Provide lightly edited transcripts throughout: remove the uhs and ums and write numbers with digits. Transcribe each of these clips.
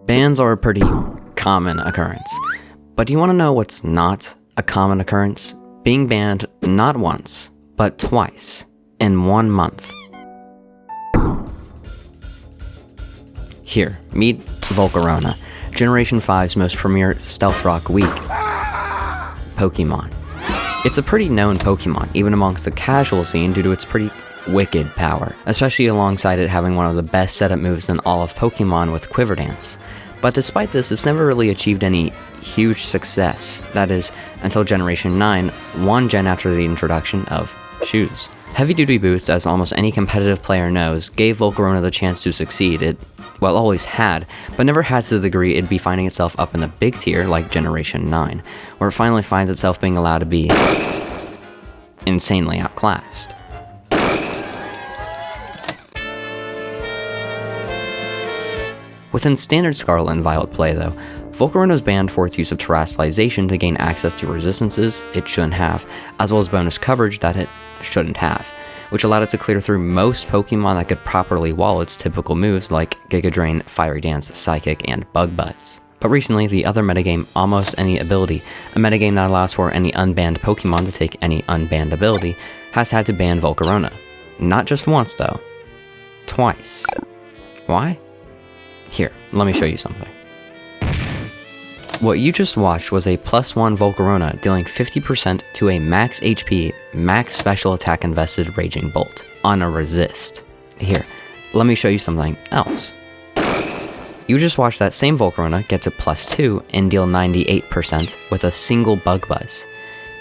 Bans are a pretty common occurrence, but do you want to know what's not a common occurrence? Being banned not once, but twice in 1 month. Here, meet Volcarona, Generation 5's most premier stealth rock weak Pokemon. It's a pretty known Pokemon, even amongst the casual scene due to its pretty wicked power, especially alongside it having one of the best setup moves in all of Pokemon with Quiver Dance. But despite this, it's never really achieved any huge success, that is, until Generation 9, 1 gen after the introduction of shoes. Heavy-duty boots, as almost any competitive player knows, gave Volcarona the chance to succeed. It, well, always had, but never had to the degree it'd be finding itself up in the big tier like Generation 9, where it finally finds itself being allowed to be insanely outclassed. Within standard Scarlet and Violet play, though, Volcarona was banned for its use of terrestrialization to gain access to resistances it shouldn't have, as well as bonus coverage that it shouldn't have, which allowed it to clear through most Pokemon that could properly wall its typical moves like Giga Drain, Fiery Dance, Psychic, and Bug Buzz. But recently, the other metagame, Almost Any Ability, a metagame that allows for any unbanned Pokemon to take any unbanned ability, has had to ban Volcarona. Not just once, though. Twice. Why? Here, let me show you something. What you just watched was a +1 Volcarona dealing 50% to a max HP, max special attack invested Raging Bolt on a resist. Here, let me show you something else. You just watched that same Volcarona get to +2 and deal 98% with a single Bug Buzz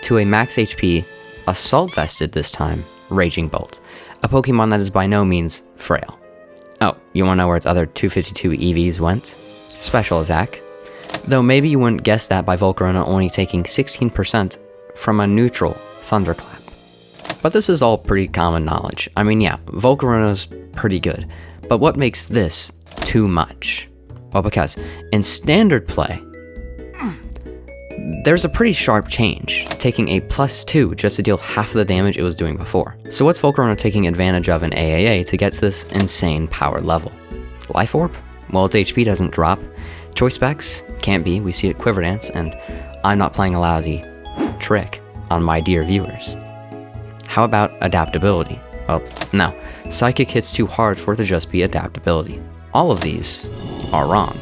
to a max HP, assault vested this time, Raging Bolt, a Pokemon that is by no means frail. Oh, you want to know where its other 252 EVs went? Special attack. Though maybe you wouldn't guess that by Volcarona only taking 16% from a neutral Thunderclap. But this is all pretty common knowledge. I mean, yeah, Volcarona's pretty good, but what makes this too much? Well, because in standard play, there's a pretty sharp change, taking a +2 just to deal half of the damage it was doing before. So what's Volcarona taking advantage of in AAA to get to this insane power level? Life Orb? Well, its HP doesn't drop. Choice specs? Can't be, we see it Quiver Dance, and I'm not playing a lousy trick on my dear viewers. How about adaptability? Well, no. Psychic hits too hard for it to just be adaptability. All of these are wrong.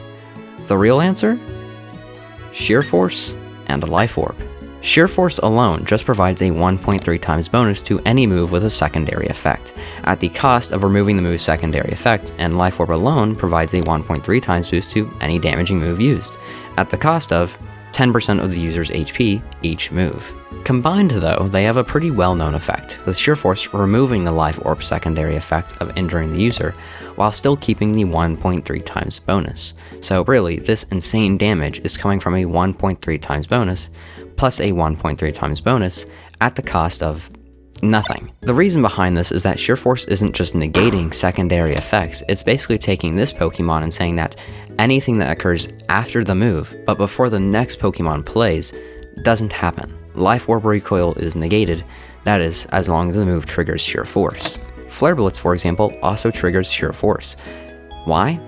The real answer? Sheer Force and Life Orb. Sheer Force alone just provides a 1.3 times bonus to any move with a secondary effect, at the cost of removing the move's secondary effect, and Life Orb alone provides a 1.3 times boost to any damaging move used, at the cost of 10% of the user's HP each move. Combined though, they have a pretty well-known effect, with Sheer Force removing the Life Orb secondary effect of injuring the user, while still keeping the 1.3 times bonus. So really, this insane damage is coming from a 1.3 times bonus, plus a 1.3 times bonus, at the cost of nothing. The reason behind this is that Sheer Force isn't just negating secondary effects, it's basically taking this Pokemon and saying that anything that occurs after the move, but before the next Pokemon plays, doesn't happen. Life Orb recoil is negated, that is, as long as the move triggers Sheer Force. Flare Blitz, for example, also triggers Sheer Force. Why?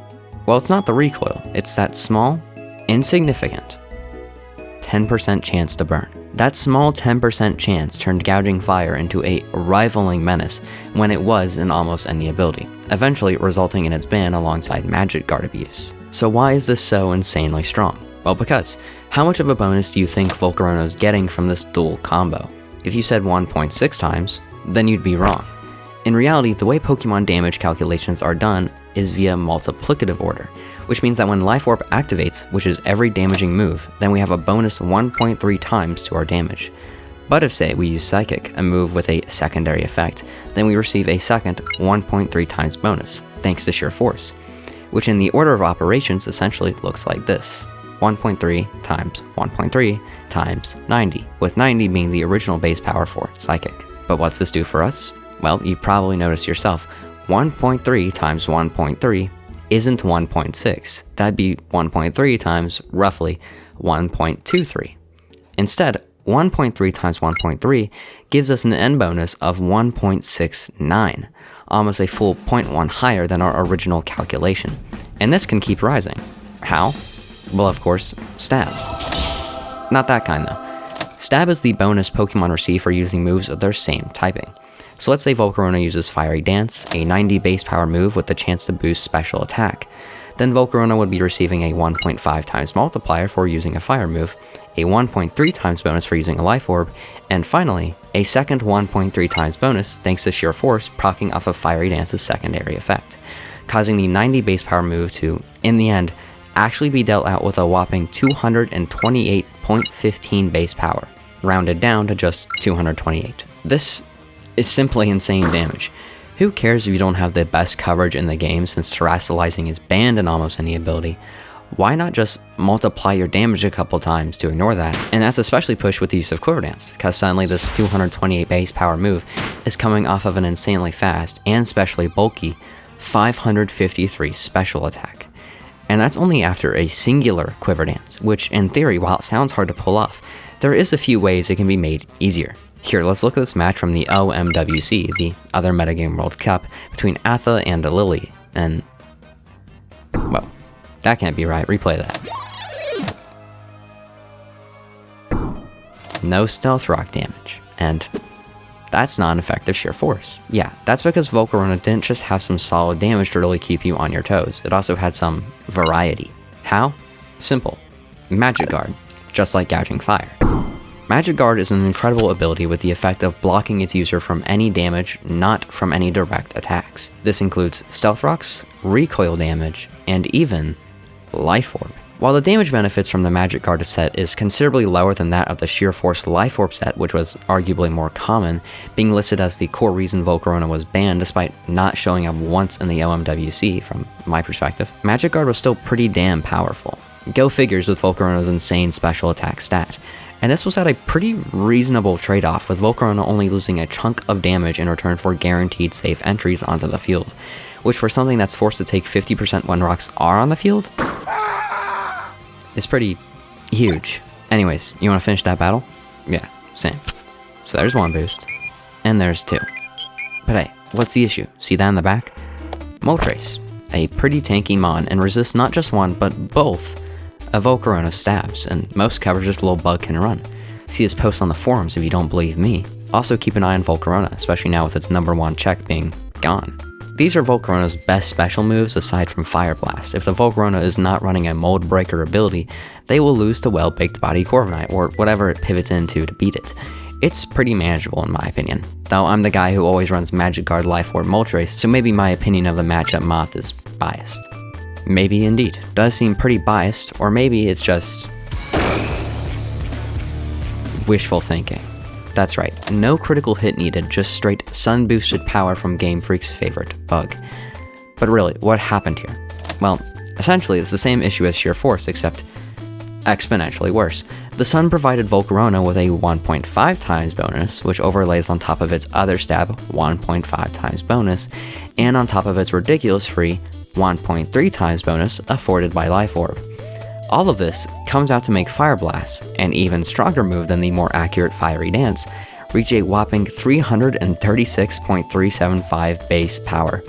Well, it's not the recoil, it's that small, insignificant 10% chance to burn. That small 10% chance turned Gouging Fire into a rivaling menace when it was in almost any ability, eventually resulting in its ban alongside Magic Guard abuse. So why is this so insanely strong? Well, because how much of a bonus do you think Volcarona is getting from this dual combo? If you said 1.6 times, then you'd be wrong. In reality, the way Pokemon damage calculations are done is via multiplicative order, which means that when Life Orb activates, which is every damaging move, then we have a bonus 1.3 times to our damage. But if, say, we use Psychic, a move with a secondary effect, then we receive a second 1.3 times bonus, thanks to Sheer Force, which in the order of operations essentially looks like this. 1.3 times 1.3 times 90, with 90 being the original base power for Psychic. But what's this do for us? Well, you probably noticed yourself, 1.3 times 1.3 isn't 1.6. That'd be 1.3 times, roughly, 1.23. Instead, 1.3 times 1.3 gives us an end bonus of 1.69, almost a full 0.1 higher than our original calculation. And this can keep rising. How? Well, of course, Stab. Not that kind though. Stab is the bonus Pokemon receive for using moves of their same typing. So let's say Volcarona uses Fiery Dance, a 90 base power move with the chance to boost special attack. Then Volcarona would be receiving a 1.5 times multiplier for using a fire move, a 1.3 times bonus for using a Life Orb, and finally, a second 1.3 times bonus thanks to Sheer Force proccing off of Fiery Dance's secondary effect, causing the 90 base power move to, in the end, actually be dealt out with a whopping 228.15 base power, rounded down to just 228. This is simply insane damage. Who cares if you don't have the best coverage in the game since terastallizing is banned in almost any ability? Why not just multiply your damage a couple times to ignore that? And that's especially pushed with the use of Quiver Dance, because suddenly this 228 base power move is coming off of an insanely fast and especially bulky 553 special attack. And that's only after a singular Quiver Dance, which in theory, while it sounds hard to pull off, there is a few ways it can be made easier. Here, let's look at this match from the OMWC, the other Metagame World Cup, between Atha and Lily, and... well, that can't be right, replay that. No Stealth Rock damage, and that's not an effective Sheer Force. Yeah, that's because Volcarona didn't just have some solid damage to really keep you on your toes, it also had some variety. How? Simple. Magic Guard, just like Gouging Fire. Magic Guard is an incredible ability with the effect of blocking its user from any damage not from any direct attacks. This includes Stealth Rocks, recoil damage, and even Life Orb. While the damage benefits from the Magic Guard set is considerably lower than that of the Sheer Force Life Orb set, which was arguably more common, being listed as the core reason Volcarona was banned despite not showing up once in the OMWC from my perspective, Magic Guard was still pretty damn powerful. Go figures with Volcarona's insane special attack stat. And this was at a pretty reasonable trade-off, with Volcarona only losing a chunk of damage in return for guaranteed safe entries onto the field, which for something that's forced to take 50% when rocks are on the field, is pretty huge. Anyways, you want to finish that battle? Yeah, same. So there's one boost, and there's two. But hey, what's the issue? See that in the back? Moltres, a pretty tanky mon, and resists not just one, but both of Volcarona's stabs, and most coverage this little bug can run. See his post on the forums if you don't believe me. Also keep an eye on Volcarona, especially now with its #1 check being gone. These are Volcarona's best special moves aside from Fire Blast. If the Volcarona is not running a Mold Breaker ability, they will lose to Well-Baked Body Corviknight, or whatever it pivots into to beat it. It's pretty manageable in my opinion, though I'm the guy who always runs Magic Guard Life Orb Moltres, so maybe my opinion of the matchup moth is biased. Maybe indeed, does seem pretty biased, or maybe it's just wishful thinking. That's right, no critical hit needed, just straight sun-boosted power from Game Freak's favorite bug. But really, what happened here? Well, essentially it's the same issue as Sheer Force, except exponentially worse. The sun provided Volcarona with a 1.5 times bonus, which overlays on top of its other stab 1.5 times bonus, and on top of its ridiculous free 1.3 times bonus afforded by Life Orb. All of this comes out to make Fire Blast, an even stronger move than the more accurate Fiery Dance, reach a whopping 336.375 base power,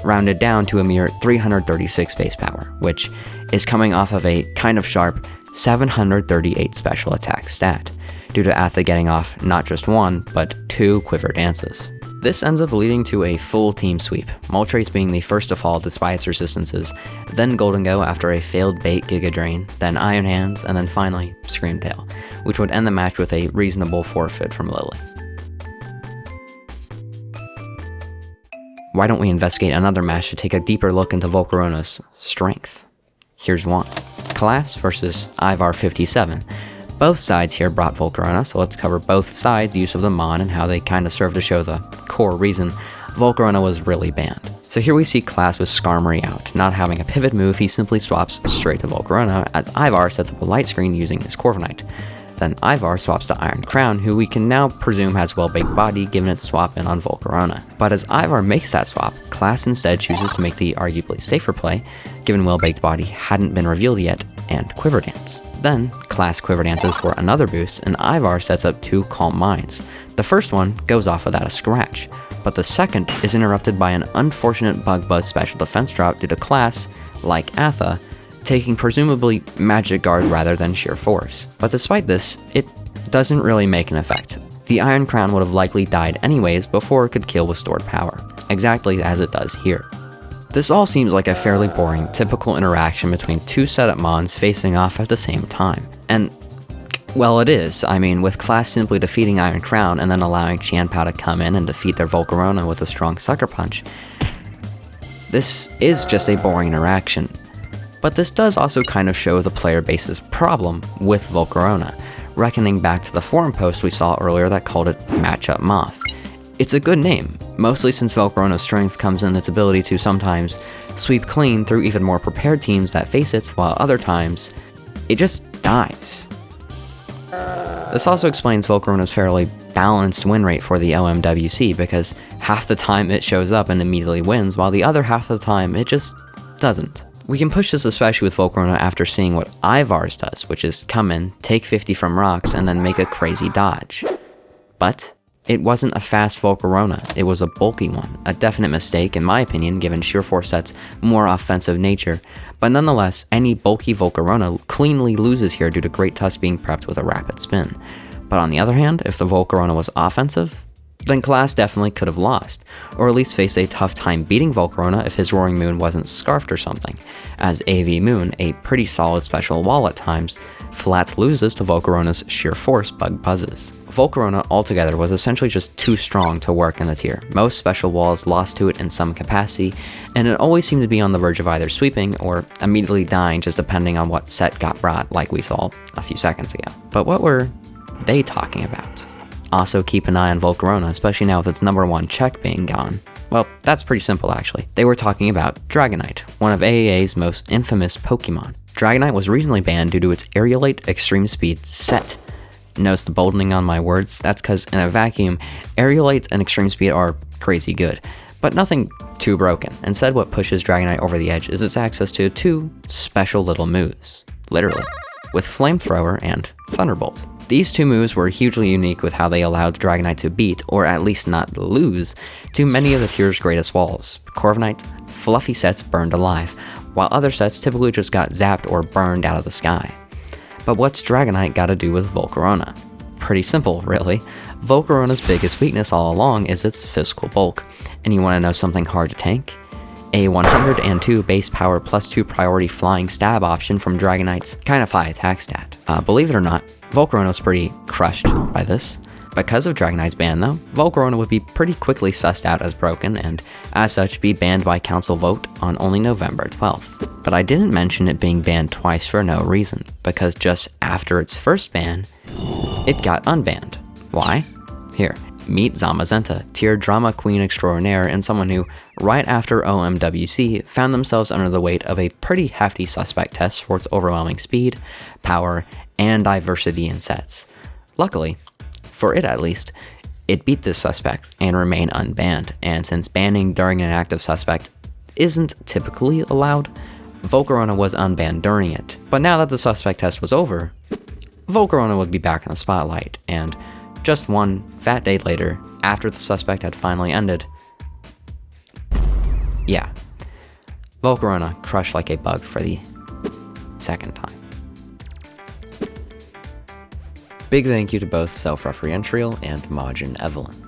rounded down to a mere 336 base power, which is coming off of a kind of sharp 738 special attack stat, due to Atha getting off not just one, but two Quiver Dances. This ends up leading to a full team sweep, Moltres being the first to fall despite its resistances, then Golden Go after a failed bait Giga Drain, then Iron Hands, and then finally Screamtail, which would end the match with a reasonable forfeit from Lily. Why don't we investigate another match to take a deeper look into Volcarona's strength? Here's one. Class versus Ivar 57. Both sides here brought Volcarona, so let's cover both sides' use of the Mon and how they kind of serve to show the core reason Volcarona was really banned. So here we see Class with Skarmory out. Not having a pivot move, he simply swaps straight to Volcarona, as Ivar sets up a light screen using his Corviknight. Then Ivar swaps to Iron Crown, who we can now presume has Well-Baked Body given its swap in on Volcarona. But as Ivar makes that swap, Class instead chooses to make the arguably safer play, given Well-Baked Body hadn't been revealed yet, and Quiver Dance. Then, Class Quiver Dances for another boost, and Ivar sets up two Calm Minds. The first one goes off without a scratch, but the second is interrupted by an unfortunate Bug Buzz special defense drop due to Class, like Atha, taking presumably magic guard rather than sheer force. But despite this, it doesn't really make an effect. The Iron Crown would have likely died anyways before it could kill with stored power, exactly as it does here. This all seems like a fairly boring, typical interaction between two setup mons facing off at the same time. And, well, it is. I mean, with Class simply defeating Iron Crown and then allowing Qianpao to come in and defeat their Volcarona with a strong Sucker Punch, this is just a boring interaction. But this does also kind of show the player base's problem with Volcarona, reckoning back to the forum post we saw earlier that called it Matchup Moth. It's a good name, mostly since Volcarona's strength comes in its ability to sometimes sweep clean through even more prepared teams that face it, while other times, it just dies. This also explains Volcarona's fairly balanced win rate for the OMWC, because half the time it shows up and immediately wins, while the other half of the time it just doesn't. We can push this especially with Volcarona after seeing what Ivar's does, which is come in, take 50 from rocks, and then make a crazy dodge. But it wasn't a fast Volcarona, it was a bulky one, a definite mistake in my opinion given Sheer Force set's more offensive nature, but nonetheless, any bulky Volcarona cleanly loses here due to Great Tusk being prepped with a rapid spin. But on the other hand, if the Volcarona was offensive, then Class definitely could have lost, or at least face a tough time beating Volcarona if his Roaring Moon wasn't scarfed or something, as AV Moon, a pretty solid special wall at times, flat loses to Volcarona's Sheer Force bug buzzes. Volcarona altogether was essentially just too strong to work in the tier. Most special walls lost to it in some capacity, and it always seemed to be on the verge of either sweeping or immediately dying just depending on what set got brought, like we saw a few seconds ago. But what were they talking about? Also keep an eye on Volcarona, especially now with its #1 check being gone. Well, that's pretty simple actually. They were talking about Dragonite, one of AAA's most infamous Pokemon. Dragonite was recently banned due to its Aerialate Extreme Speed set. Notice the boldening on my words? That's because in a vacuum, Aerialate and Extreme Speed are crazy good, but nothing too broken. Instead, what pushes Dragonite over the edge is its access to two special little moves, literally, with Flamethrower and Thunderbolt. These two moves were hugely unique with how they allowed Dragonite to beat, or at least not lose, to many of the tier's greatest walls. Corviknight, fluffy sets burned alive, while other sets typically just got zapped or burned out of the sky. But what's Dragonite got to do with Volcarona? Pretty simple, really. Volcarona's biggest weakness all along is its physical bulk. And you want to know something hard to tank? A 102 base power +2 priority flying stab option from Dragonite's kind of high attack stat. Believe it or not, Volcarona's pretty crushed by this. Because of Dragonite's ban though, Volcarona would be pretty quickly sussed out as broken and, as such, be banned by council vote on only November 12th. But I didn't mention it being banned twice for no reason, because just after its first ban, it got unbanned. Why? Here, meet Zamazenta, tier drama queen extraordinaire and someone who, right after OMWC, found themselves under the weight of a pretty hefty suspect test for its overwhelming speed, power, and diversity in sets. Luckily, for it at least, it beat this suspect and remained unbanned, and since banning during an active suspect isn't typically allowed, Volcarona was unbanned during it. But now that the suspect test was over, Volcarona would be back in the spotlight, and just one fat day later, after the suspect had finally ended, yeah, Volcarona crushed like a bug for the second time. Big thank you to both Self-Referential and Majin Evelyn.